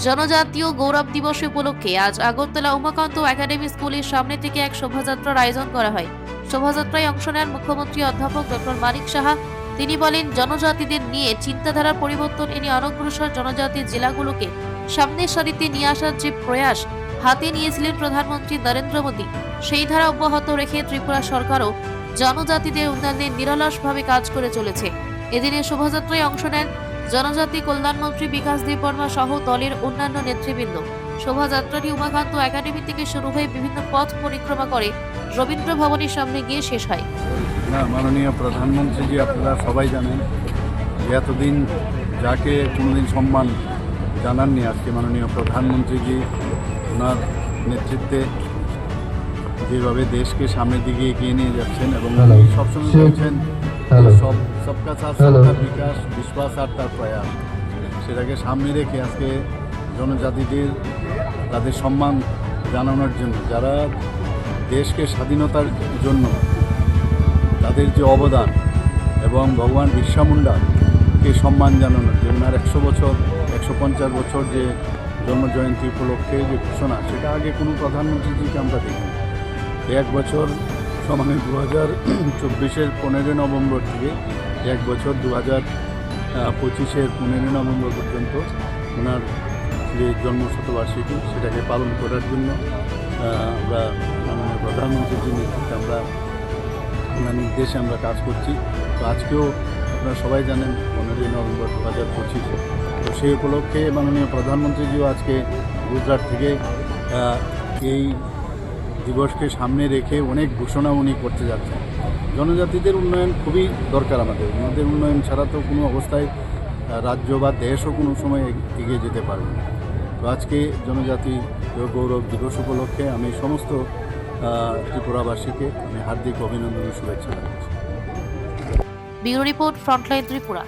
জনজাতীয় গৌরব দিবস উপলক্ষে আজ আগরতলা উমাকান্ত একাডেমি স্কুলের সামনে থেকে এক শোভাযাত্রার আয়োজন করা হয়। শোভাযাত্রায় অংশ নেন মুখ্যমন্ত্রী অধ্যাপক ডক্টর মানিক সাহা। তিনি বলেন, জনজাতিদের নিয়ে চিন্তাধারার পরিবর্তন এনে অনগ্রসর জনজাতির জেলাগুলোকে সামনের সারিতে নিয়ে আসার যে প্রয়াস হাতে নিয়েছিলেন প্রধানমন্ত্রী নরেন্দ্র মোদী, সেই ধারা অব্যাহত রেখে ত্রিপুরা সরকারও জনজাতিদের উন্নয়নে নিরলসভাবে কাজ করে চলেছে। এদিনের শোভাযাত্রায় অংশ নেন জনজাতি কল্যাণমন্ত্রী বিকাশ দেববর্মা সহ দলের অন্যান্য নেতৃবৃন্দ। শোভাযাত্রাটি উমাকান্ত একাডেমি থেকে শুরু হয়ে বিভিন্ন পথ পরিক্রমা করে রবীন্দ্র ভবনের সামনে গিয়ে শেষ হয়। মাননীয় প্রধানমন্ত্রীজি, আপনারা সবাই জানেন যে এতদিন যাকে কোনোদিন সম্মান জানাননি, আজকে মাননীয় প্রধানমন্ত্রীজি ওনার নেতৃত্বে যেভাবে দেশকে সামনের দিকে এগিয়ে নিয়ে যাচ্ছেন এবং সবসময় বলছেন সবকা সাথ সবকা বিকাশ, বিশ্বাস আর তার প্রয়াস, সেটাকে সামনে রেখে আজকে জনজাতিদের তাদের সম্মান জানানোর জন্য, যারা দেশকে স্বাধীনতার জন্য তাদের যে অবদান এবং ভগবান বিরসা মুন্ডাকে সম্মান জানানোর জন্য আর 150 বছর যে জন্মজয়ন্তী উপলক্ষে যে ঘোষণা, সেটা আগে কোনো প্রধানমন্ত্রীজিকে আমরা দেখিনি। এক বছর সমানে 2024-এর 15 নভেম্বর থেকে এক বছর 2025-এর 15 নভেম্বর পর্যন্ত ওনার যে জন্মশতবার্ষিকী, সেটাকে পালন করার জন্য আমরা মাননীয় প্রধানমন্ত্রীর নেতৃত্বে আমরা ওনার নির্দেশে আমরা কাজ করছি। তো আজকেও আপনারা সবাই জানেন 15 নভেম্বর 2025, তো সেই উপলক্ষে মাননীয় প্রধানমন্ত্রীজিও আজকে গুজরাট থেকে এই দিবসকে সামনে রেখে অনেক ঘোষণা উনি করতে যাচ্ছেন। জনজাতিদের উন্নয়ন খুবই দরকার, আমাদের উন্নয়ন ছাড়া তো কোনো অবস্থায় রাজ্য বা দেশও কোনো সময় এগিয়ে যেতে পারবে না। তো আজকে জনজাতি গৌরব দিবস উপলক্ষে আমি সমস্ত ত্রিপুরাবাসীকে আমি হার্দিক অভিনন্দন ও শুভেচ্ছা জানাচ্ছি। Bureau report, frontline Tripura.